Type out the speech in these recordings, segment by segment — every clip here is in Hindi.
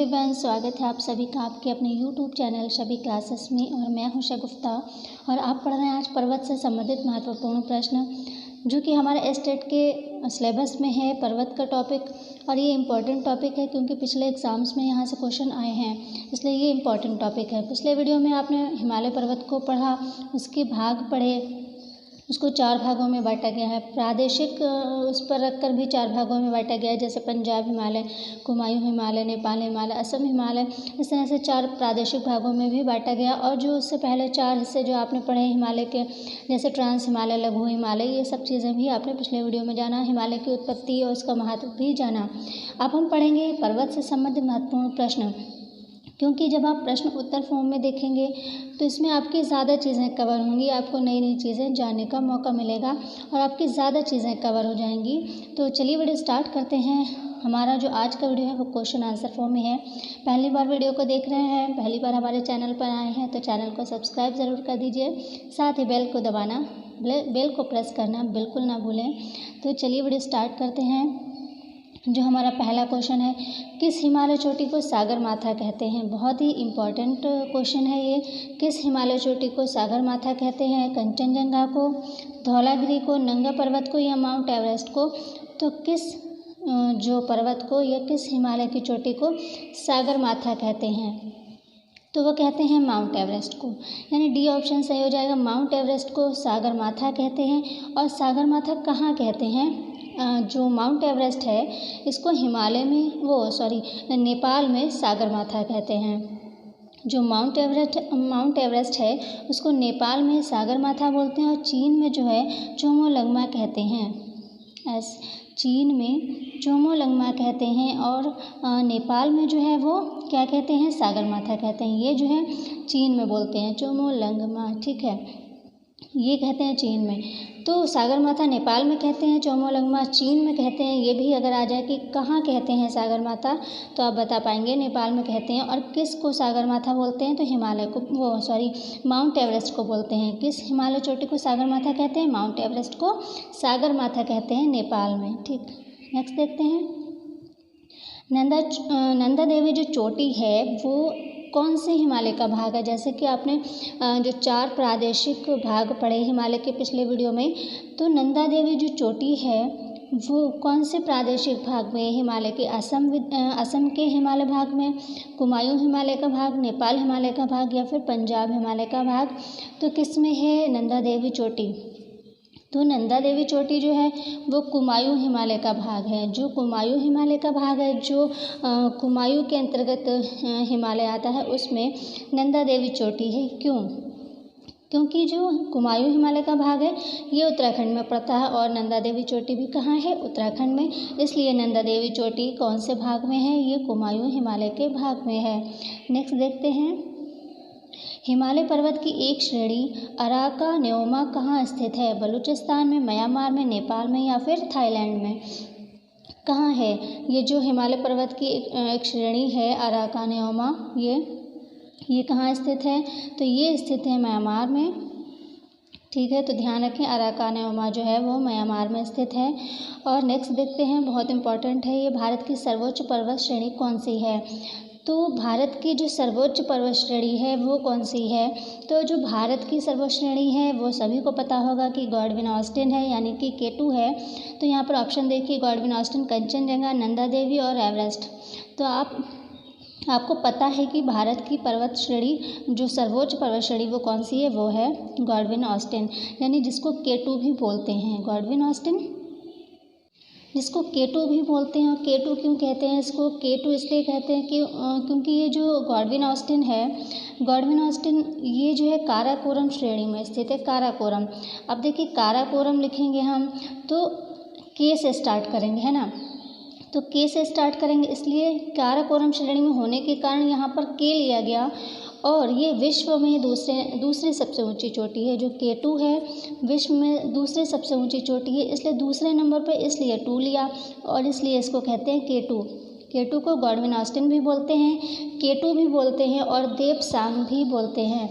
एवरीवन, स्वागत है आप सभी का आपके अपने यूट्यूब चैनल सभी क्लासेस में। और मैं हूं शगुफ्ता और आप पढ़ रहे हैं आज पर्वत से संबंधित महत्वपूर्ण प्रश्न जो कि हमारे स्टेट के सिलेबस में है। पर्वत का टॉपिक, और ये इम्पॉर्टेंट टॉपिक है क्योंकि पिछले एग्ज़ाम्स में यहाँ से क्वेश्चन आए हैं, इसलिए ये इम्पॉर्टेंट टॉपिक है। पिछले वीडियो में आपने हिमालय पर्वत को पढ़ा, उसके भाग पढ़े, उसको 4 भागों में बांटा गया है। प्रादेशिक उस पर रखकर भी 4 भागों में बांटा गया है, जैसे पंजाब हिमालय, कुमायूं हिमालय, नेपाल हिमालय, असम हिमालय। इस तरह से 4 प्रादेशिक भागों में भी बांटा गया। और जो उससे पहले 4 हिस्से जो आपने पढ़े हिमालय के, जैसे ट्रांस हिमालय, लघु हिमालय, ये सब चीज़ें भी आपने पिछले वीडियो में जाना। हिमालय की उत्पत्ति और उसका महत्व भी जाना। अब हम पढ़ेंगे पर्वत से संबंधित महत्वपूर्ण प्रश्न, क्योंकि जब आप प्रश्न उत्तर फॉर्म में देखेंगे तो इसमें आपकी ज़्यादा चीज़ें कवर होंगी, आपको नई नई चीज़ें जानने का मौका मिलेगा और आपकी ज़्यादा चीज़ें कवर हो जाएंगी। तो चलिए वीडियो स्टार्ट करते हैं। हमारा जो आज का वीडियो है वो क्वेश्चन आंसर फॉर्म में है। पहली बार वीडियो को देख रहे हैं, पहली बार हमारे चैनल पर आए हैं तो चैनल को सब्सक्राइब ज़रूर कर दीजिए, साथ ही बेल को दबाना, बेल को प्रेस करना बिल्कुल ना भूलें। तो चलिए वीडियो स्टार्ट करते हैं। जो हमारा पहला क्वेश्चन है, किस हिमालय चोटी को सागर माथा कहते हैं? बहुत ही इम्पॉर्टेंट क्वेश्चन है ये। किस हिमालय चोटी को सागर माथा कहते हैं? कंचनजंगा को, धौलागिरी को, नंगा पर्वत को या माउंट एवरेस्ट को? तो किस जो पर्वत को या किस हिमालय की चोटी को सागर माथा कहते हैं? तो वो कहते हैं माउंट एवरेस्ट को, यानी डी ऑप्शन सही हो जाएगा। माउंट एवरेस्ट को सागर माथा कहते हैं। और सागर माथा कहाँ कहते हैं? जो माउंट एवरेस्ट है इसको हिमालय में नेपाल में सागर माथा कहते हैं। जो माउंट एवरेस्ट है उसको नेपाल में सागर माथा बोलते हैं। और चीन में जो है चोमोलंगमा कहते हैं। चीन में चोमोलंगमा कहते हैं और नेपाल में जो है वो क्या कहते हैं? सागर माथा कहते हैं। ये जो है चीन में बोलते हैं चोमोलंगमा, ठीक है, ये कहते हैं चीन में। तो सागर माथा नेपाल में कहते हैं, चोमोलंगमा चीन में कहते हैं। ये भी अगर आ जाए कि कहाँ कहते हैं सागर माथा तो आप बता पाएंगे नेपाल में कहते हैं। और किस को सागर माथा बोलते हैं? तो हिमालय को, माउंट एवरेस्ट को बोलते हैं। किस हिमालय चोटी को सागर माथा कहते हैं? माउंट एवरेस्ट को सागर माथा कहते हैं नेपाल में, ठीक। नेक्स्ट देखते हैं। नंदा देवी जो चोटी है वो कौन से हिमालय का भाग है? जैसे कि आपने जो 4 प्रादेशिक भाग पढ़े हिमालय के पिछले वीडियो में, तो नंदा देवी जो चोटी है वो कौन से प्रादेशिक भाग में? हिमालय के असम के हिमालय भाग में, कुमायूं हिमालय का भाग, नेपाल हिमालय का भाग या फिर पंजाब हिमालय का भाग? तो किस में है नंदा देवी चोटी? तो नंदा देवी चोटी जो है वो कुमायूं हिमालय का भाग है। जो कुमायूं हिमालय का भाग है, जो कुमायूं के अंतर्गत हिमालय आता है, उसमें नंदा देवी चोटी है। क्यों? क्योंकि जो कुमायूं हिमालय का भाग है ये उत्तराखंड में पड़ता है और नंदा देवी चोटी भी कहाँ है? उत्तराखंड में। इसलिए नंदा देवी चोटी कौन से भाग में है? ये कुमायूं हिमालय के भाग में है। नेक्स्ट देखते हैं। हिमालय पर्वत की एक श्रेणी अराकानेओमा कहाँ स्थित है? बलूचिस्तान में, म्यांमार में, नेपाल में या फिर थाईलैंड में? कहाँ है ये जो हिमालय पर्वत की एक श्रेणी है अराकानेओमा, ये कहाँ स्थित है? तो ये स्थित है म्यांमार में, ठीक है। तो ध्यान रखें, अराकानेओमा जो है वो म्यांमार में स्थित है। और नेक्स्ट देखते हैं, बहुत इंपॉर्टेंट है ये, भारत की सर्वोच्च पर्वत श्रेणी कौन सी है? तो भारत की जो सर्वोच्च पर्वत श्रेणी है वो कौन सी है? तो जो भारत की सर्वोच्च श्रेणी है वो सभी को पता होगा कि गॉडविन ऑस्टिन है, यानी कि K2 है। तो यहाँ पर ऑप्शन देखिए, गॉडविन ऑस्टिन, कंचनजंगा, नंदा देवी और एवरेस्ट। तो आपको पता है कि भारत की पर्वत श्रेणी, जो सर्वोच्च पर्वत श्रेणी वो कौन सी है? वो है गॉडविन ऑस्टिन, यानी जिसको K2 भी बोलते हैं। गॉडविन ऑस्टिन जिसको K2 भी बोलते हैं। और K2 क्यों कहते हैं इसको? K2 इसलिए कहते हैं कि क्योंकि ये जो गॉडविन ऑस्टिन ये जो है काराकोरम श्रेणी में स्थित है। काराकोरम, अब देखिए काराकोरम लिखेंगे हम तो K से स्टार्ट करेंगे, है ना? तो K से स्टार्ट करेंगे, इसलिए काराकोरम श्रेणी में होने के कारण यहाँ पर K लिया गया। और ये विश्व में दूसरी सबसे ऊंची चोटी है। जो K2 है विश्व में दूसरी सबसे ऊंची चोटी है, इसलिए दूसरे नंबर पे इसलिए 2 लिया और इसलिए इसको कहते हैं K2। K2 को गॉडविन ऑस्टिन भी बोलते हैं, K2 भी बोलते हैं और देवसांग भी बोलते हैं।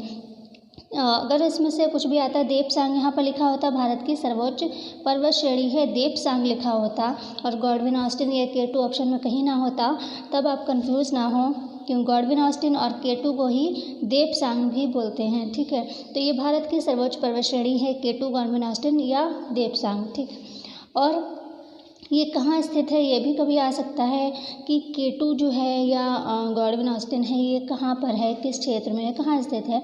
अगर इसमें से कुछ भी आता है, देपसांग यहाँ पर लिखा होता, भारत की सर्वोच्च पर्वत श्रेणी है देपसांग लिखा होता, और गॉडविन ऑस्टिन या K2 ऑप्शन में कहीं ना होता, तब आप कंफ्यूज ना हो, क्यों गॉडविन ऑस्टिन और K2 को ही देपसांग भी बोलते हैं। ठीक है, तो ये भारत की सर्वोच्च पर्वत श्रेणी है K2, गॉडविन ऑस्टिन या देपसांग। ठीक, और ये कहाँ स्थित है, ये भी कभी आ सकता है कि K2 जो है या गॉडविन ऑस्टिन है, ये कहाँ पर है, किस क्षेत्र में है, कहाँ स्थित है।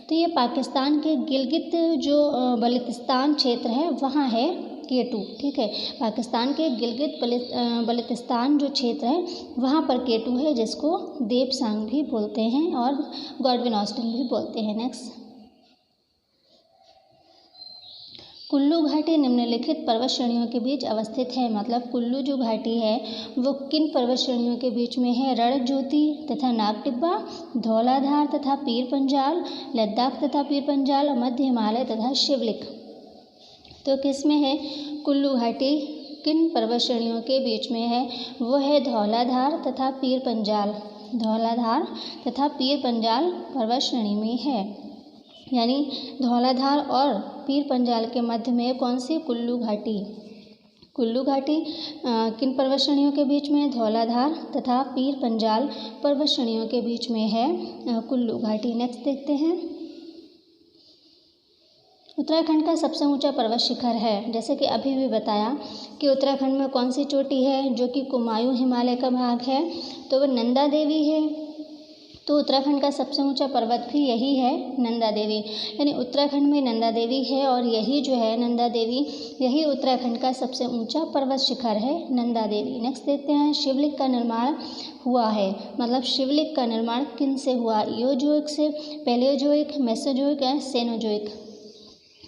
तो ये पाकिस्तान के गिलगित जो बल्तिस्तान क्षेत्र है वहाँ है K2। ठीक है, पाकिस्तान के गिलगित बल्तिस्तान जो क्षेत्र है वहाँ पर K2 है, जिसको देपसांग भी बोलते हैं और गॉडविन ऑस्टिन भी बोलते हैं। नेक्स्ट, कुल्लू घाटी निम्नलिखित पर्वत श्रेणियों के बीच अवस्थित है। मतलब कुल्लू जो घाटी है वो किन पर्वत श्रेणियों के बीच में है, रणज्योति तथा नागटिब्बा, धौलाधार तथा पीर पंजाल, लद्दाख तथा पीर पंजाल, मध्य हिमालय तथा शिवलिक। तो किस में है, कुल्लू घाटी किन पर्वत श्रेणियों के बीच में है, वो है धौलाधार तथा पीर पंजाल, धौलाधार तथा पीर पंजाल पर्वत श्रेणी में है। यानी धौलाधार और पीर पंजाल के मध्य में कौन सी, कुल्लू घाटी। कुल्लू घाटी किन पर्वत श्रेणियों के बीच में, धौलाधार तथा पीर पंजाल पर्वत श्रेणियों के बीच में है कुल्लू घाटी। नेक्स्ट देखते हैं, उत्तराखंड का सबसे ऊंचा पर्वत शिखर है। जैसे कि अभी भी बताया कि उत्तराखंड में कौन सी चोटी है जो कि कुमायूं हिमालय का भाग है, तो वह नंदा देवी है। तो उत्तराखंड का सबसे ऊंचा पर्वत भी यही है, नंदा देवी। यानी उत्तराखंड में नंदा देवी है और यही जो है नंदा देवी, यही उत्तराखंड का सबसे ऊंचा पर्वत शिखर है, नंदा देवी। नेक्स्ट देखते हैं, शिवलिक का निर्माण हुआ है। मतलब शिवलिक का निर्माण किन से हुआ, इओजोइक से, पैलियोजोइक, मेसोजोइक या सेनोजोइक,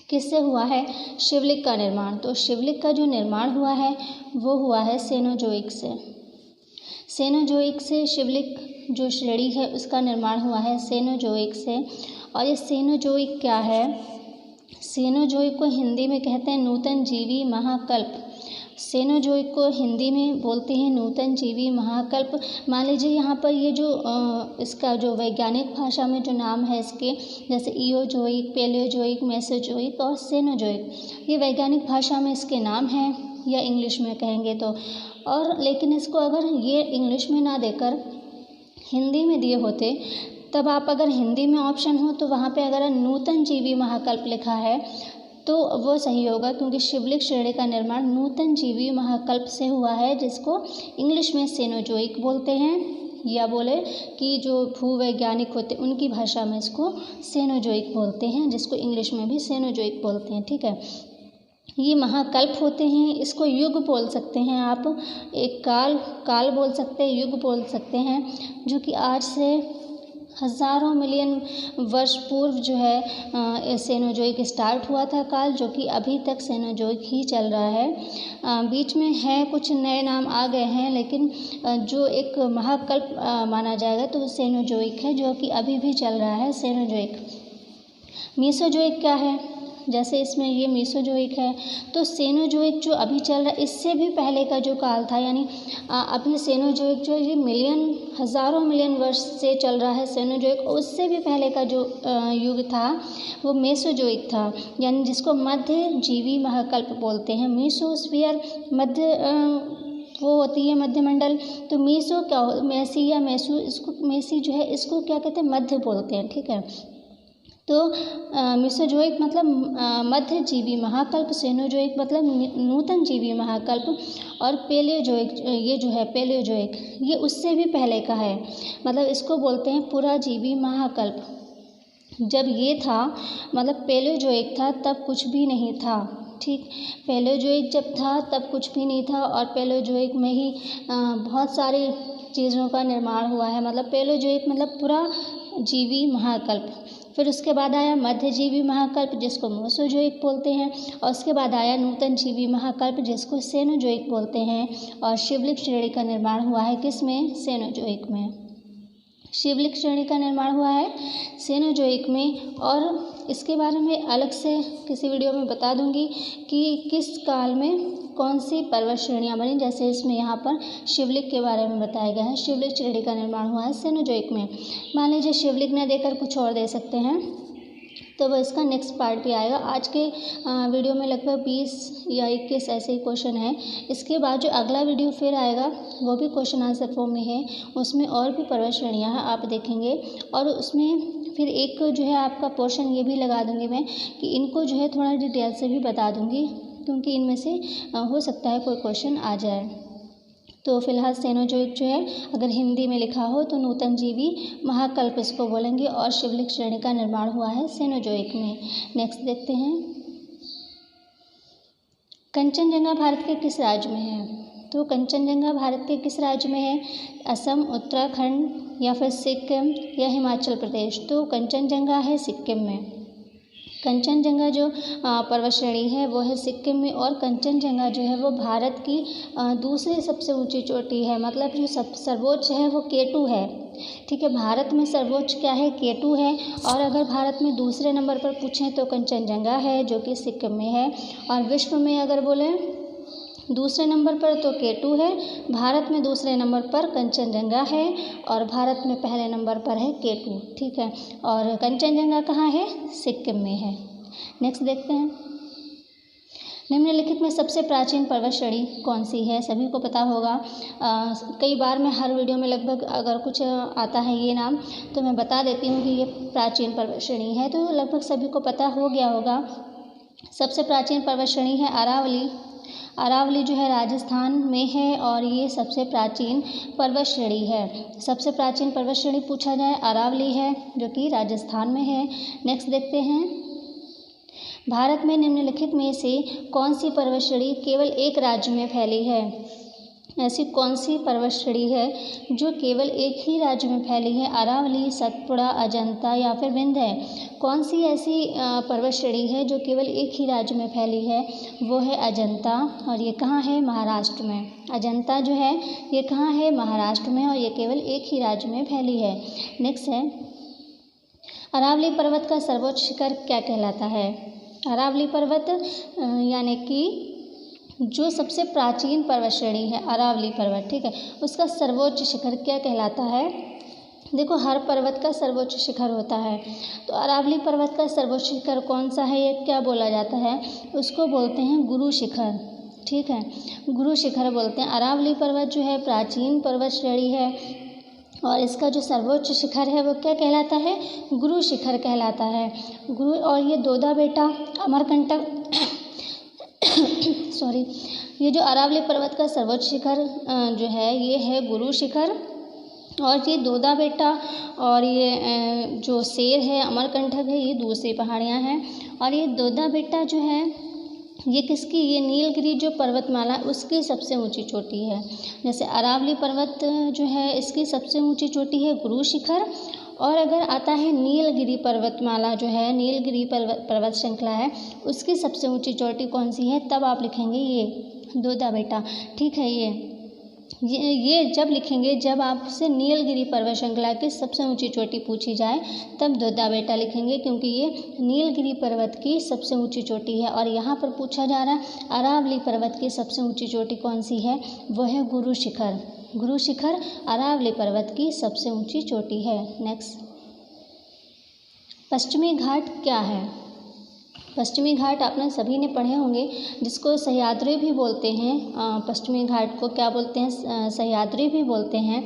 किससे हुआ है शिवलिक का निर्माण। तो शिवलिक का जो निर्माण हुआ है वो हुआ है सेनोजोइक से। सेनोजोइक से शिवलिक जो श्रेणी है उसका निर्माण हुआ है सेनोजोइक से। और ये सेनोजोइक क्या है, सेनोजोइक को हिंदी में कहते हैं नूतन जीवी महाकल्प। सेनोजोइक को हिंदी में बोलते हैं नूतन जीवी महाकल्प। मान लीजिए यहाँ पर ये जो इसका जो वैज्ञानिक भाषा में जो नाम है इसके, जैसे इओजोइक, पैलियोजोइक, मेसोजोइक और सेनोजोइक, ये वैज्ञानिक भाषा में इसके नाम हैं या इंग्लिश में कहेंगे तो। और लेकिन इसको अगर ये इंग्लिश में ना देकर हिंदी में दिए होते, तब आप अगर हिंदी में ऑप्शन हो तो वहाँ पे अगर नूतन जीवी महाकल्प लिखा है तो वो सही होगा, क्योंकि शिवलिक श्रेणी का निर्माण नूतन जीवी महाकल्प से हुआ है, जिसको इंग्लिश में सेनोजोइक बोलते हैं, या बोले कि जो भूवैज्ञानिक होते उनकी भाषा में इसको सेनोजोइक बोलते हैं, जिसको इंग्लिश में भी सेनोजोइक बोलते हैं। ठीक है, ये महाकल्प होते हैं। इसको युग बोल सकते हैं आप, एक काल बोल सकते हैं, युग बोल सकते हैं, जो कि आज से हज़ारों मिलियन वर्ष पूर्व जो है सेनोजोइक स्टार्ट हुआ था काल, जो कि अभी तक सेनोजोइक ही चल रहा है। बीच में है कुछ नए नाम आ गए हैं, लेकिन जो एक महाकल्प माना जाएगा तो सेनोजोइक है, जो कि अभी भी चल रहा है सेनोजोइक। मीसोजोइक क्या है, जैसे इसमें ये मीसोजोइक है, तो सेनोजोइक जो अभी चल रहा है इससे भी पहले का जो काल था, यानी अभी सेनोजोइक जो ये हज़ारों मिलियन वर्ष से चल रहा है सेनोजोइक, उससे भी पहले का जो युग था वो मेसोजोइक था, यानी जिसको मध्य जीवी महाकल्प बोलते हैं। मीसोस्फीयर मध्य वो होती है मध्यमंडल, तो मीसो क्या हो, मेसी या मेसू, इसको मेसी जो है इसको क्या कहते हैं, मध्य बोलते हैं। ठीक है, तो मीसोजोइक मतलब मध्य जीवी महाकल्प, सेनोजोइक मतलब नूतन जीवी महाकल्प, और पैलियोजोइक ये जो है पैलियोजोइक ये उससे भी पहले का है, मतलब इसको बोलते हैं पुराजीवी महाकल्प। जब ये था मतलब पैलियोजोइक था तब कुछ भी नहीं था। ठीक, पैलियोजोइक जब था तब कुछ भी नहीं था, और पैलियोजोइक में ही बहुत सारी चीज़ों का निर्माण हुआ है। मतलब पैलियोजोइक मतलब पूरा जीवी महाकल्प। फिर उसके बाद आया मध्यजीवी महाकल्प, जिसको मेसोजोइक बोलते हैं, और उसके बाद आया नूतन जीवी महाकल्प, जिसको सेनोजोइक बोलते हैं। और शिवलिक श्रेणी का निर्माण हुआ है किसमें, सेनोजोइक में। शिवलिक श्रेणी का निर्माण हुआ है सेनोजोइक में, और इसके बारे में अलग से किसी वीडियो में बता दूंगी कि किस काल में कौन सी पर्वत श्रेणियाँ बनी। जैसे इसमें यहाँ पर शिवलिक के बारे में बताया गया है, शिवलिक श्रेणी का निर्माण हुआ है सेनोजोइक में। मान लीजिए शिवलिक न देकर कुछ और दे सकते हैं, तो वो इसका नेक्स्ट पार्ट भी आएगा। आज के वीडियो में लगभग 20 या 21 ऐसे ही क्वेश्चन हैं। इसके बाद जो अगला वीडियो फिर आएगा वो भी क्वेश्चन आंसर फॉर्म में है, उसमें और भी पर्वत श्रेणियाँ हैं आप देखेंगे। और उसमें फिर एक जो है आपका पोर्शन ये भी लगा दूँगी मैं कि इनको जो है थोड़ा डिटेल से भी बता दूँगी, क्योंकि इनमें से हो सकता है कोई क्वेश्चन आ जाए। तो फिलहाल सेनोजोइक जो है अगर हिंदी में लिखा हो तो नूतन जीवी महाकल्प इसको बोलेंगे, और शिवलिक श्रेणी का निर्माण हुआ है सेनोजोइक में। नेक्स्ट देखते हैं, कंचनजंगा भारत के किस राज्य में है? तो कंचनजंगा भारत के किस राज्य में है? असम, उत्तराखंड या फिर सिक्किम या हिमाचल प्रदेश? तो कंचनजंगा है सिक्किम में। कंचनजंगा जो पर्वत श्रेणी है वो है सिक्किम में, और कंचनजंगा जो है वो भारत की दूसरी सबसे ऊंची चोटी है। मतलब जो सर्वोच्च है वो K2 है। ठीक है, भारत में सर्वोच्च क्या है? K2 है। और अगर भारत में दूसरे नंबर पर पूछें तो कंचनजंगा है जो कि सिक्किम में है। और विश्व में अगर बोलें दूसरे नंबर पर तो K2 है, भारत में दूसरे नंबर पर कंचनजंगा है, और भारत में पहले नंबर पर है K2। ठीक है, और कंचनजंगा कहाँ है? सिक्किम में है। नेक्स्ट देखते हैं, निम्नलिखित में सबसे प्राचीन पर्वत श्रेणी कौन सी है? सभी को पता होगा। कई बार मैं हर वीडियो में लगभग अगर कुछ आता है ये नाम तो मैं बता देती हूँ कि ये प्राचीन पर्वत श्रेणी है, तो लगभग सभी को पता हो गया होगा। सबसे प्राचीन पर्वत श्रेणी है अरावली। अरावली जो है राजस्थान में है, और ये सबसे प्राचीन पर्वत श्रेणी है। सबसे प्राचीन पर्वत श्रेणी पूछा जाए अरावली है जो कि राजस्थान में है। नेक्स्ट देखते हैं, भारत में निम्नलिखित में से कौन सी पर्वत श्रेणी केवल एक राज्य में फैली है? ऐसी कौन सी पर्वत श्रेणी है जो केवल एक ही राज्य में फैली है? अरावली, सतपुड़ा, अजंता या फिर विंध्य है? कौन सी ऐसी पर्वत श्रेणी है जो केवल एक ही राज्य में फैली है? वो है अजंता, और ये कहाँ है? महाराष्ट्र में। अजंता जो है ये कहाँ है? महाराष्ट्र में, और ये केवल एक ही राज्य में फैली है। नेक्स्ट है, अरावली पर्वत का सर्वोच्च शिखर क्या कहलाता है? अरावली पर्वत यानी कि जो सबसे प्राचीन पर्वत श्रेणी है अरावली पर्वत, ठीक है, उसका सर्वोच्च शिखर क्या कहलाता है? देखो, हर पर्वत का सर्वोच्च शिखर होता है, तो अरावली पर्वत का सर्वोच्च शिखर कौन सा है? ये क्या बोला जाता है? उसको बोलते हैं गुरु शिखर। ठीक है, गुरु शिखर बोलते हैं। अरावली पर्वत जो है प्राचीन पर्वत श्रेणी है, और इसका जो सर्वोच्च शिखर है वो क्या कहलाता है? गुरु शिखर कहलाता है। गुरु, और ये दोदा बेटा अमरकंटक सॉरी, ये जो अरावली पर्वत का सर्वोच्च शिखर जो है ये है गुरु शिखर, और ये दोदा बेटा और ये जो शेर है अमरकंटक है ये दूसरी पहाड़ियाँ हैं। और ये दोदा बेटा जो है ये किसकी? ये नीलगिरी जो पर्वतमाला उसकी सबसे ऊंची चोटी है। जैसे अरावली पर्वत जो है इसकी सबसे ऊंची चोटी है गुरु शिखर, और अगर आता है नीलगिरी पर्वतमाला जो है नीलगिरी पर्वत श्रृंखला है उसकी सबसे ऊंची चोटी कौन सी है? तब आप लिखेंगे ये दोदा बेटा। ठीक है, ये जब लिखेंगे जब आपसे नीलगिरी पर्वत श्रृंखला की सबसे ऊंची चोटी पूछी जाए तब दोदा बेटा लिखेंगे, क्योंकि ये नीलगिरी पर्वत की सबसे ऊंची चोटी है। और यहाँ पर पूछा जा रहा है अरावली पर्वत की सबसे ऊंची चोटी कौन सी है? वो है गुरु शिखर। गुरु शिखर अरावली पर्वत की सबसे ऊंची चोटी है। नेक्स्ट, पश्चिमी घाट क्या है? पश्चिमी घाट आपने सभी ने पढ़े होंगे, जिसको सह्याद्री भी बोलते हैं। पश्चिमी घाट को क्या बोलते हैं? सह्याद्री भी बोलते हैं।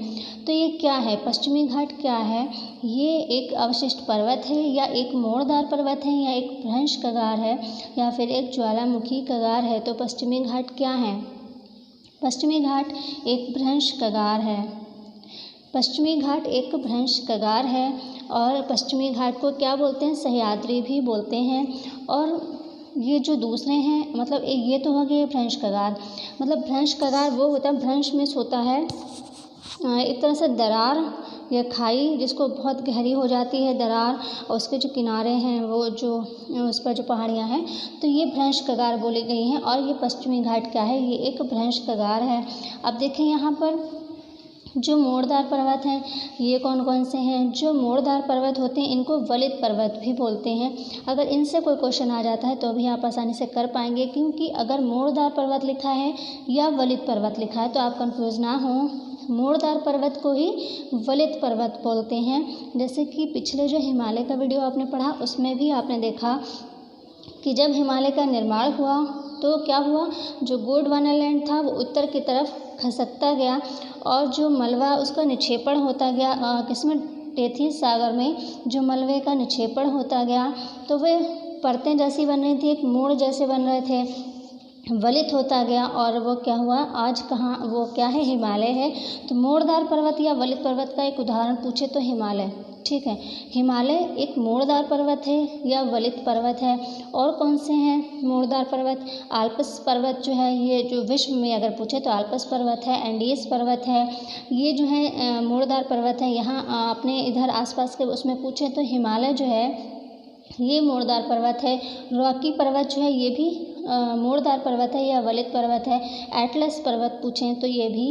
तो ये क्या है? पश्चिमी घाट क्या है? ये एक अवशिष्ट पर्वत है, या एक मोड़दार पर्वत है, या एक भ्रंश कगार है, या फिर एक ज्वालामुखी कगार है? तो पश्चिमी घाट क्या है? पश्चिमी घाट एक भ्रंश कगार है। पश्चिमी घाट एक भ्रंश कगार है, और पश्चिमी घाट को क्या बोलते हैं? सह्याद्री भी बोलते हैं। और ये जो दूसरे हैं, मतलब ये तो हो गया भ्रंश कगार। मतलब भ्रंश कगार वो होता है, भ्रंश में होता है एक तरह से दरार या खाई जिसको बहुत गहरी हो जाती है दरार, और उसके जो किनारे हैं वो जो उस पर जो पहाड़ियाँ हैं, तो ये भ्रंश कगार बोली गई हैं। और ये पश्चिमी घाट क्या है? ये एक भ्रंश कगार है। अब देखें यहाँ पर जो मोड़दार पर्वत हैं ये कौन कौन से हैं? जो मोड़दार पर्वत होते हैं इनको वलित पर्वत भी बोलते हैं। अगर इनसे कोई क्वेश्चन आ जाता है तो भी आप आसानी से कर पाएंगे, क्योंकि अगर मोड़दार पर्वत लिखा है या वलित पर्वत लिखा है तो आप कंफ्यूज ना हो, मोड़दार पर्वत को ही वलित पर्वत बोलते हैं। जैसे कि पिछले जो हिमालय का वीडियो आपने पढ़ा उसमें भी आपने देखा कि जब हिमालय का निर्माण हुआ तो क्या हुआ, जो गोंडवाना लैंड था वो उत्तर की तरफ खसकता गया और जो मलबा उसका निक्षेपण होता गया किसमें, टेथिस सागर में जो मलबे का निक्षेपण होता गया तो वे परतें जैसी बन रही थी, एक मोड़ जैसे बन रहे थे, वलित होता गया और वो क्या हुआ, आज कहाँ वो क्या है, हिमालय है। तो मोड़दार पर्वत या वलित पर्वत का एक उदाहरण पूछे तो हिमालय, ठीक है। हिमालय एक मोड़दार पर्वत है या वलित पर्वत है। और कौन से हैं मोड़दार पर्वत, आल्प्स पर्वत जो है, ये जो विश्व में अगर पूछे तो आल्प्स पर्वत है, एंडीज पर्वत है, ये जो है मोड़दार पर्वत है। यहाँ अपने इधर आसपास के उसमें पूछे तो हिमालय जो है ये मोड़दार पर्वत है। रॉकी पर्वत जो है ये भी मोड़दार पर्वत है या वलित पर्वत है। एटलस पर्वत पूछें तो ये भी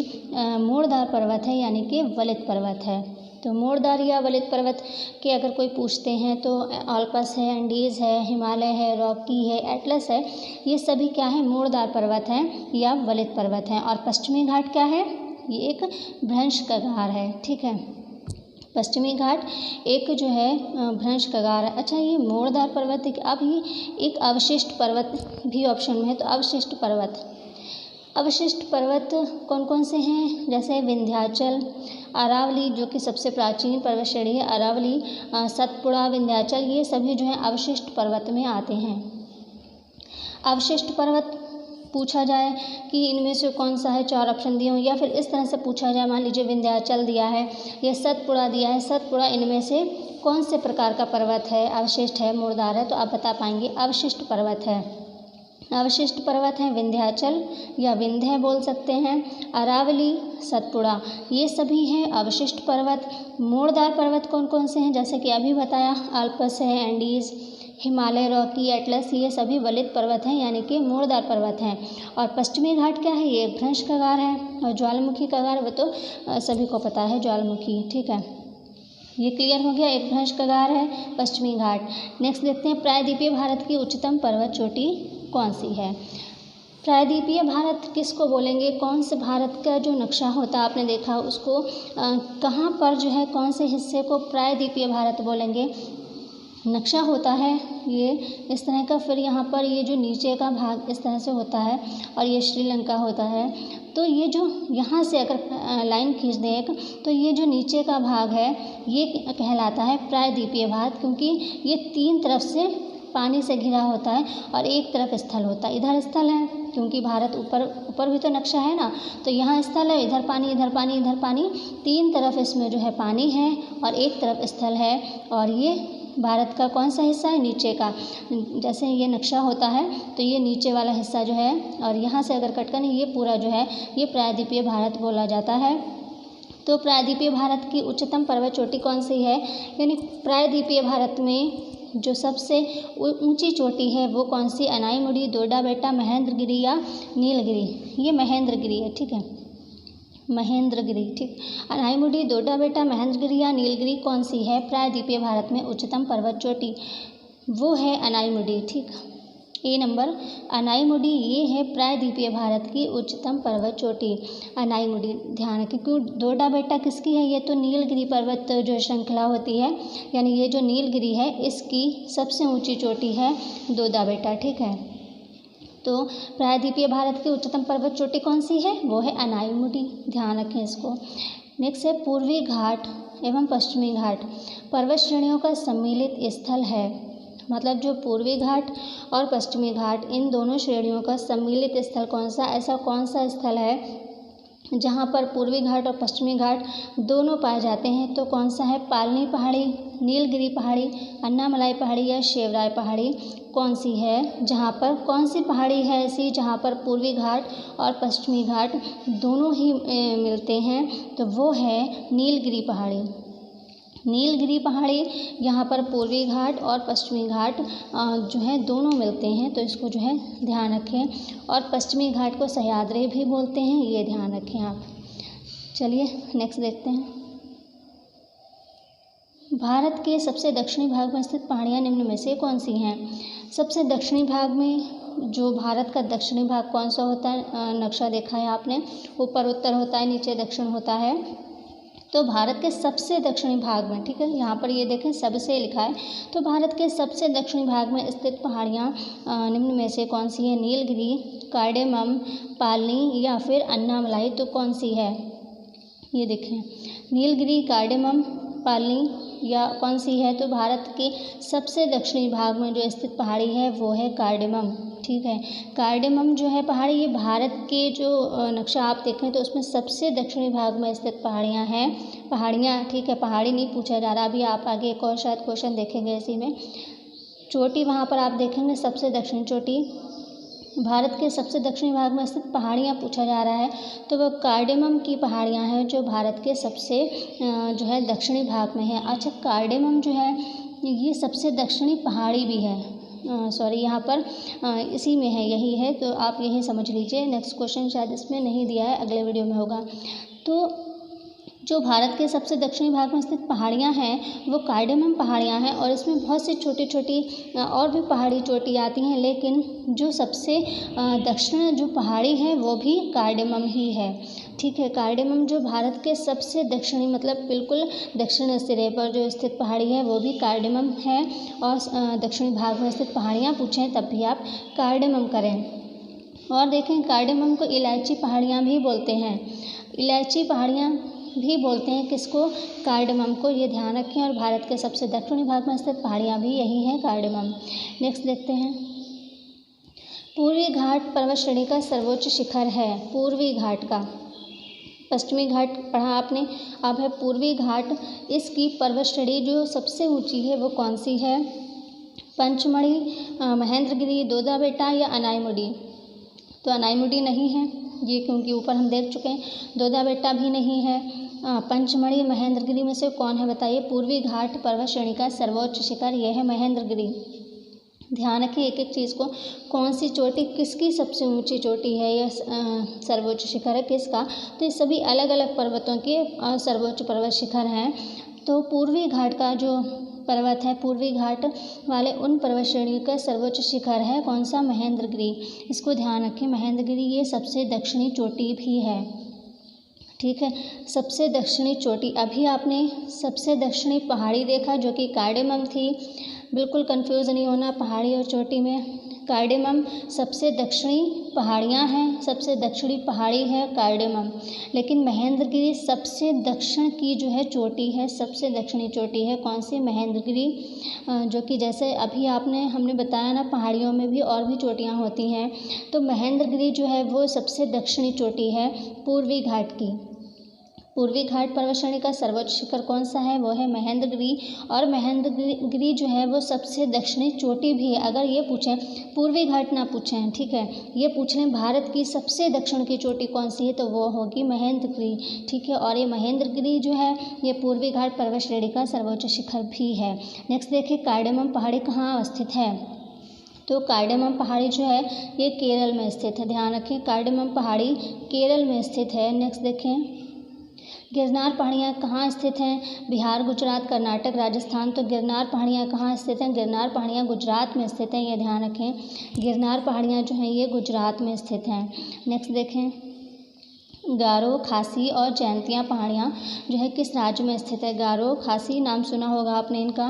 मोड़दार पर्वत है यानी कि वलित पर्वत है। तो मोड़दार या वलित पर्वत के अगर कोई पूछते हैं तो आल्प्स है, एंडीज़ है, हिमालय है, रॉकी है, एटलस है, ये सभी क्या है, मोड़दार पर्वत हैं या वलित पर्वत हैं। और पश्चिमी घाट क्या है, ये एक भ्रंश कगार है, ठीक है। पश्चिमी घाट एक जो है भ्रंश कगार है। अच्छा, ये मोड़दार पर्वत अब ये एक अवशिष्ट पर्वत भी ऑप्शन में है। तो अवशिष्ट पर्वत कौन कौन से हैं, जैसे विंध्याचल, अरावली जो कि सबसे प्राचीन पर्वत श्रेणी है, अरावली, सतपुड़ा, विंध्याचल, ये सभी जो है अवशिष्ट पर्वत में आते हैं। अवशिष्ट पर्वत पूछा जाए कि इनमें से कौन सा है, 4 ऑप्शन दिए हों, या फिर इस तरह से पूछा जाए, मान लीजिए विंध्याचल दिया है या सतपुड़ा दिया है, सतपुड़ा इनमें से कौन से प्रकार का पर्वत है, अवशिष्ट है, मुर्दार है, तो आप बता पाएंगे अवशिष्ट पर्वत है। अवशिष्ट पर्वत हैं विंध्याचल या विंध्य बोल सकते हैं, अरावली, सतपुड़ा, ये सभी हैं अवशिष्ट पर्वत। मोड़दार पर्वत कौन कौन से हैं, जैसे कि अभी बताया, आल्प्स है, एंडीज़, हिमालय, रॉकी, एटलस, ये सभी वलित पर्वत हैं यानी कि मोड़दार पर्वत हैं। और पश्चिमी घाट क्या है, ये भ्रंश कगार है। और ज्वालामुखी कगार वो तो सभी को पता है, ज्वालामुखी, ठीक है। ये क्लियर हो गया, एक भ्रंश कगार है पश्चिमी घाट। नेक्स्ट देखते हैं, प्रायद्वीपीय भारत की उच्चतम पर्वत चोटी कौन सी है। प्रायद्वीपीय भारत किसको बोलेंगे, कौन से भारत का जो नक्शा होता है आपने देखा उसको कहाँ पर जो है, कौन से हिस्से को प्रायद्वीपीय भारत बोलेंगे, नक्शा होता है ये इस तरह का। फिर यहाँ पर ये जो नीचे का भाग इस तरह से होता है और ये श्रीलंका होता है। तो ये जो यहाँ से अगर लाइन खींच दें एक, तो ये जो नीचे का भाग है ये कहलाता है प्रायद्वीपीय भारत, क्योंकि ये 3 तरफ से पानी से घिरा होता है और एक तरफ स्थल होता है। इधर स्थल है क्योंकि भारत ऊपर भी तो नक्शा है ना, तो यहाँ स्थल है, इधर पानी, इधर पानी, इधर पानी, 3 तरफ इसमें जो है पानी है और एक तरफ स्थल है। और ये भारत का कौन सा हिस्सा है, नीचे का। जैसे ये नक्शा होता है तो ये नीचे वाला हिस्सा जो है, और यहाँ से अगर कट करें ये पूरा जो है ये प्रायद्वीपीय भारत बोला जाता है। तो प्रायद्वीपीय भारत की उच्चतम पर्वत चोटी कौन सी है, यानी प्रायद्वीपीय भारत में जो सबसे ऊंची चोटी है वो कौन सी, अनाईमुड़ी, दोड्डा-बेट्टा, महेंद्रगिरी या नीलगिरी। ये महेंद्रगिरी है, ठीक है, महेंद्रगिरी, ठीक। अनाईमुड़ी, दोड्डा-बेट्टा, महेंद्रगिरी या नीलगिरी कौन सी है प्रायद्वीपीय भारत में उच्चतम पर्वत चोटी, वो है अनाईमुड़ी, ठीक। ए नंबर अनाईमुड़ी ये है प्रायद्वीपीय भारत की उच्चतम पर्वत चोटी, अनाईमुड़ी। ध्यान रखें क्योंकि दोड्डा-बेट्टा किसकी है, ये तो नीलगिरी पर्वत जो श्रृंखला होती है, यानी ये जो नीलगिरी है इसकी सबसे ऊंची चोटी है दोड्डा-बेट्टा, ठीक है। तो प्रायद्वीपीय भारत की उच्चतम पर्वत चोटी कौन सी है, वो है अनाईमुड़ी, ध्यान रखें इसको। नेक्स्ट है पूर्वी घाट एवं पश्चिमी घाट पर्वत श्रेणियों का सम्मिलित स्थल है। मतलब जो पूर्वी घाट और पश्चिमी घाट इन दोनों श्रेणियों का सम्मिलित स्थल कौन सा, ऐसा कौन सा स्थल है जहाँ पर पूर्वी घाट और पश्चिमी घाट दोनों पाए जाते हैं, तो कौन सा है, पालनी पहाड़ी, नीलगिरी पहाड़ी, अन्नामलाई पहाड़ी या शेवराय पहाड़ी कौन सी है, जहाँ पर कौन सी पहाड़ी है ऐसी जहाँ पर पूर्वी घाट और पश्चिमी घाट दोनों ही मिलते हैं, तो वो है नीलगिरी पहाड़ी। नीलगिरी पहाड़ी यहाँ पर पूर्वी घाट और पश्चिमी घाट जो है दोनों मिलते हैं, तो इसको जो है ध्यान रखें। और पश्चिमी घाट को सह्याद्री भी बोलते हैं, ये ध्यान रखें आप। चलिए नेक्स्ट देखते हैं। भारत के सबसे दक्षिणी भाग में स्थित पहाड़ियाँ निम्न में से कौन सी हैं? सबसे दक्षिणी भाग में जो भारत का दक्षिणी भाग कौन सा होता है, नक्शा देखा है आपने, ऊपर उत्तर होता है, नीचे दक्षिण होता है। तो भारत के सबसे दक्षिणी भाग में, ठीक है, यहाँ पर ये देखें सबसे लिखा है, तो भारत के सबसे दक्षिणी भाग में स्थित पहाड़ियाँ निम्न में से कौन सी है? नीलगिरी, कार्डेमम, पालनी या फिर अन्नामलाई। तो कौन सी है? ये देखें, नीलगिरी, कार्डेमम, पालनी या कौन सी है? तो भारत के सबसे दक्षिणी भाग में जो स्थित पहाड़ी है वो है कार्डेमम, ठीक है। कार्डेमम जो है पहाड़ी, ये भारत के जो नक्शा आप देखें तो उसमें सबसे दक्षिणी भाग में स्थित पहाड़ियाँ, ठीक है। पहाड़ी नहीं पूछा जा रहा, अभी आप आगे एक और शायद क्वेश्चन देखेंगे इसी में। चोटी वहाँ पर आप देखेंगे सबसे दक्षिणी चोटी, भारत के सबसे दक्षिणी भाग में स्थित पहाड़ियाँ पूछा जा रहा है, तो वह कार्डेमम की पहाड़ियाँ हैं जो भारत के सबसे जो है दक्षिणी भाग में है। अच्छा, कार्डेमम जो है ये सबसे दक्षिणी पहाड़ी भी है, सॉरी यहाँ पर इसी में है, यही है, तो आप यही समझ लीजिए। नेक्स्ट क्वेश्चन शायद इसमें नहीं दिया है, अगले वीडियो में होगा। तो जो भारत के सबसे दक्षिणी भाग में स्थित पहाड़ियाँ हैं वो कार्डेमम पहाड़ियाँ हैं, और इसमें बहुत सी छोटी छोटी और भी पहाड़ी चोटी आती हैं, लेकिन जो सबसे दक्षिण जो पहाड़ी है वो भी कार्डेमम ही है, ठीक है। कार्डेमम जो भारत के सबसे दक्षिणी, मतलब बिल्कुल दक्षिण सिरे पर जो स्थित पहाड़ी है वो भी कार्डेमम है, और दक्षिणी भाग में स्थित पहाड़ियाँ पूछें तब भी आप कार्डेमम करें। और देखें, कार्डेमम को इलायची पहाड़ियाँ भी बोलते हैं, इलायची पहाड़ियाँ भी बोलते हैं किसको? कार्डेमम को, ये ध्यान रखें। और भारत के सबसे दक्षिणी भाग में स्थित पहाड़ियाँ भी यही हैं, कार्डेमम। नेक्स्ट देखते हैं, पूर्वी घाट पर्वत श्रेणी का सर्वोच्च शिखर है। पूर्वी घाट का, पश्चिमी घाट पढ़ा आपने, अब है पूर्वी घाट, इसकी पर्वत श्रेणी जो सबसे ऊंची है वो कौन सी है? पंचमढ़ी, महेंद्रगिरी, दोदा बेटा या अनाईमुडी। तो अनाईमुडी नहीं है ये, क्योंकि ऊपर हम देख चुके हैं। दोदा बेटा भी नहीं है। पंचमढ़ी, महेंद्रगिरी में से कौन है बताइए? पूर्वी घाट पर्वत श्रेणी का सर्वोच्च शिखर यह है महेंद्रगिरी। ध्यान रखें एक एक चीज़ को, कौन सी चोटी किसकी सबसे ऊंची चोटी है, यह सर्वोच्च शिखर है किसका? तो ये सभी अलग अलग पर्वतों के सर्वोच्च पर्वत शिखर हैं। तो पूर्वी घाट का जो पर्वत है, पूर्वी घाट वाले उन पर्वत श्रेणियों का सर्वोच्च शिखर है कौन सा? महेंद्रगिरी। इसको ध्यान रखें, महेंद्रगिरी ये सबसे दक्षिणी चोटी भी है, ठीक है, सबसे दक्षिणी चोटी। अभी आपने सबसे दक्षिणी पहाड़ी देखा जो कि कार्डेमम थी, बिल्कुल कंफ्यूज नहीं होना पहाड़ी और चोटी में। कार्डेमम सबसे दक्षिणी पहाड़ियाँ हैं, सबसे दक्षिणी पहाड़ी है कार्डेमम, लेकिन महेंद्रगिरी सबसे दक्षिण की जो है चोटी है, सबसे दक्षिणी चोटी है कौन सी? महेंद्रगिरी, जो कि जैसे अभी हमने बताया ना, पहाड़ियों में भी और भी चोटियाँ होती हैं, तो महेंद्रगिरी जो है वो सबसे दक्षिणी चोटी है पूर्वी घाट की। पूर्वी घाट पर्वत श्रेणी का सर्वोच्च शिखर कौन सा है? वो है महेंद्रगिरी, और महेंद्रगिरी जो है वो सबसे दक्षिणी चोटी भी है। अगर ये पूछें, पूर्वी घाट ना पूछें, ठीक है, ये पूछ लें भारत की सबसे दक्षिण की चोटी कौन सी है, तो वो होगी महेंद्रगिरी, ठीक है। और ये महेंद्रगिरी जो है ये पूर्वी घाट पर्वत श्रेणी का सर्वोच्च शिखर भी है। नेक्स्ट देखिए, कार्डेमम पहाड़ी कहाँ अवस्थित है? तो कार्डेमम पहाड़ी जो है ये केरल में स्थित है, ध्यान रखें, कार्डेमम पहाड़ी केरल में स्थित है। नेक्स्ट देखें, गिरनार पहाड़ियाँ कहाँ स्थित हैं? बिहार, गुजरात, कर्नाटक, राजस्थान। तो गिरनार पहाड़ियाँ कहाँ स्थित हैं? गिरनार पहाड़ियाँ गुजरात में स्थित हैं, ये ध्यान रखें, गिरनार पहाड़ियाँ जो हैं ये गुजरात में स्थित हैं। नेक्स्ट देखें, गारो, खासी और जैंतिया पहाड़ियाँ जो है किस राज्य में स्थित है? गारो, खासी नाम सुना होगा आपने इनका,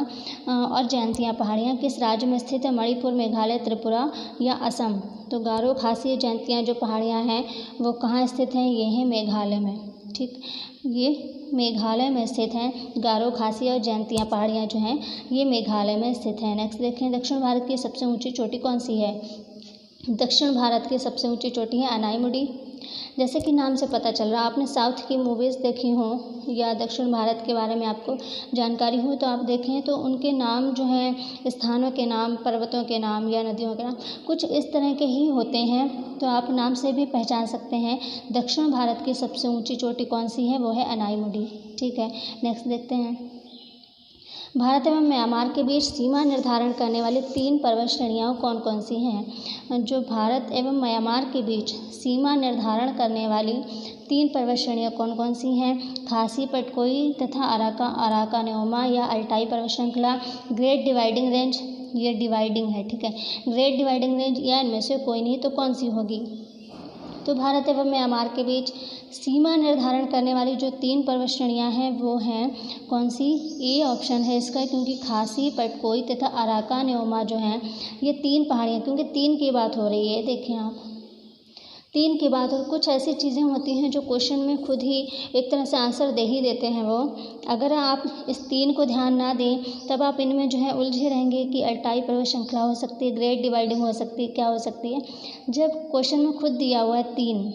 और जैंतिया पहाड़ियाँ किस राज्य में स्थित है? मणिपुर, मेघालय, त्रिपुरा या असम। तो गारो, खासी, जैंतिया जो पहाड़ियाँ हैं वो कहाँ स्थित हैं? ये हैं मेघालय में, ठीक, ये मेघालय में स्थित हैं। गारो, खासी और जैंतिया पहाड़ियाँ जो हैं ये मेघालय में स्थित हैं। नेक्स्ट देखें, दक्षिण भारत की सबसे ऊंची चोटी कौन सी है? दक्षिण भारत की सबसे ऊंची चोटी है अनाईमुडी। जैसे कि नाम से पता चल रहा, आपने साउथ की मूवीज़ देखी हों या दक्षिण भारत के बारे में आपको जानकारी हो तो आप देखें तो उनके नाम जो हैं, स्थानों के नाम, पर्वतों के नाम या नदियों के नाम कुछ इस तरह के ही होते हैं, तो आप नाम से भी पहचान सकते हैं। दक्षिण भारत की सबसे ऊँची चोटी कौन सी है? वो है अनाईमुडी, ठीक है। नेक्स्ट देखते हैं, भारत एवं म्यांमार के बीच सीमा निर्धारण करने वाली 3 पर्वत श्रेणियाँ कौन कौन सी हैं? जो भारत एवं म्यांमार के बीच सीमा निर्धारण करने वाली 3 पर्वत श्रेणियाँ कौन कौन सी हैं? खासी पटकोई तथा अराकानेओमा या अल्टाई पर्वत श्रृंखला, ग्रेट डिवाइडिंग रेंज, ये डिवाइडिंग है, ठीक है, ग्रेट डिवाइडिंग रेंज, या इनमें से कोई नहीं, तो कौन सी होगी? तो भारत एवं म्यांमार के बीच सीमा निर्धारण करने वाली जो 3 पर्वत श्रेणियाँ हैं वो हैं कौन सी? ए ऑप्शन है इसका, क्योंकि खासी पटकोई तथा अराकानेओमा जो हैं ये 3 पहाड़ियाँ, क्योंकि 3 की बात हो रही है, देखें आप 3 की बात। और कुछ ऐसी चीज़ें होती हैं जो क्वेश्चन में खुद ही एक तरह से आंसर दे ही देते हैं वो, अगर आप इस 3 को ध्यान ना दें तब आप इनमें जो है उलझे रहेंगे कि अल्टाई पर्वत श्रृंखला हो सकती है, ग्रेट डिवाइडिंग हो सकती है, क्या हो सकती है, जब क्वेश्चन में खुद दिया हुआ है 3।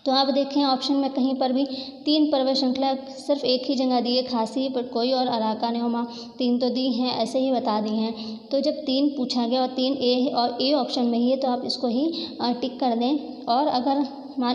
तो आप देखें ऑप्शन में कहीं पर भी 3 पर्वत श्रृंखला सिर्फ एक ही जगह दी है, खासी पटकोई और अराकानेओमा, 3 तो दी हैं, ऐसे ही बता दी हैं। तो जब 3 पूछा गया और 3 ए ऑप्शन में ही है तो आप इसको ही टिक कर दें। और अगर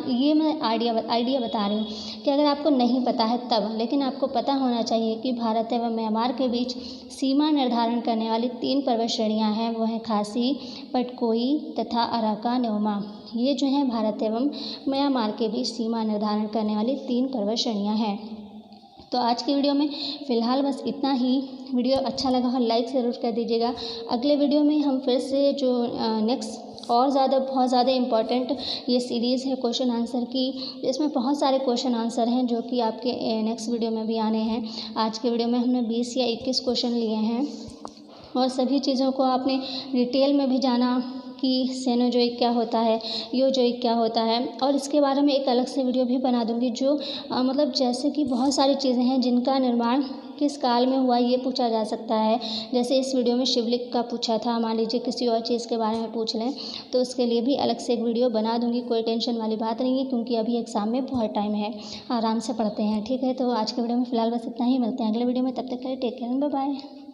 ये मैं आइडिया बता रही हूँ कि अगर आपको नहीं पता है तब, लेकिन आपको पता होना चाहिए कि भारत एवं म्यांमार के बीच सीमा निर्धारण करने वाली 3 पर्वत श्रेणियाँ हैं, वो हैं खासी पटकोई तथा अराकानेओमा। ये जो हैं भारत एवं म्यांमार के बीच सीमा निर्धारण करने वाली 3 पर्वत श्रेणियाँ हैं। तो आज की वीडियो में फ़िलहाल बस इतना ही। वीडियो अच्छा लगा हो लाइक ज़रूर कर दीजिएगा। अगले वीडियो में हम फिर से जो नेक्स्ट और बहुत ज़्यादा इम्पॉर्टेंट ये सीरीज़ है क्वेश्चन आंसर की, इसमें बहुत सारे क्वेश्चन आंसर हैं जो कि आपके नेक्स्ट वीडियो में भी आने हैं। आज के वीडियो में हमने 20 या 21 क्वेश्चन लिए हैं और सभी चीज़ों को आपने डिटेल में भी जाना कि सेनोजोइक क्या होता है, यूजोइक क्या होता है, और इसके बारे में एक अलग से वीडियो भी बना दूँगी जो मतलब जैसे कि बहुत सारी चीज़ें हैं जिनका निर्माण किस काल में हुआ ये पूछा जा सकता है। जैसे इस वीडियो में शिवलिंग का पूछा था, मान लीजिए किसी और चीज़ के बारे में पूछ लें तो उसके लिए भी अलग से एक वीडियो बना दूँगी, कोई टेंशन वाली बात नहीं है, क्योंकि अभी एग्ज़ाम में बहुत टाइम है, आराम से पढ़ते हैं, ठीक है। तो आज के वीडियो में फ़िलहाल बस इतना ही, मिलते हैं अगले वीडियो में, तब तक के लिए टेक केयर, बाय बाय।